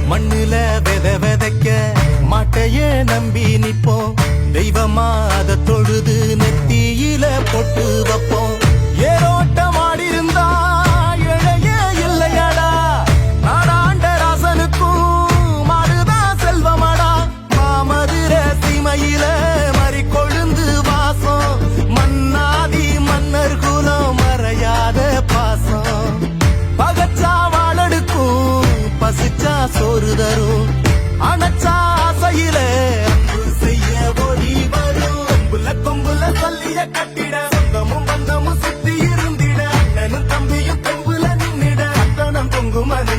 மண்ணுல விதைக்க மாட்டைய நம்பி நிப்போம். தெய்வமா அதை தொழுது நெத்தியில பொட்டு வைப்போம். ஏரோட்டம் ஆடி இருந்தா இழைய இல்லையடா, நாடாண்ட ராசனுக்கும் மாடுதான் செல்வமடா. மாமதுர சீமையில மறி கொழுந்து வாசம், மன்னாதி மன்னர் குலம் மறையாத பாசம். பகச்சா வாழடுக்கும், பசிச்சா சோறு தரும், அணைச்சா ஆசையில அன்பு செய்ய ஓடி வரும். கொம்புல சொல்லிய கட்டிட, சொந்தமும் பந்தமும் சுத்தி இருந்திட, அண்ணனும் தம்பியும் கொம்புல நின்னிட, அத்தனம் பொங்கும் அது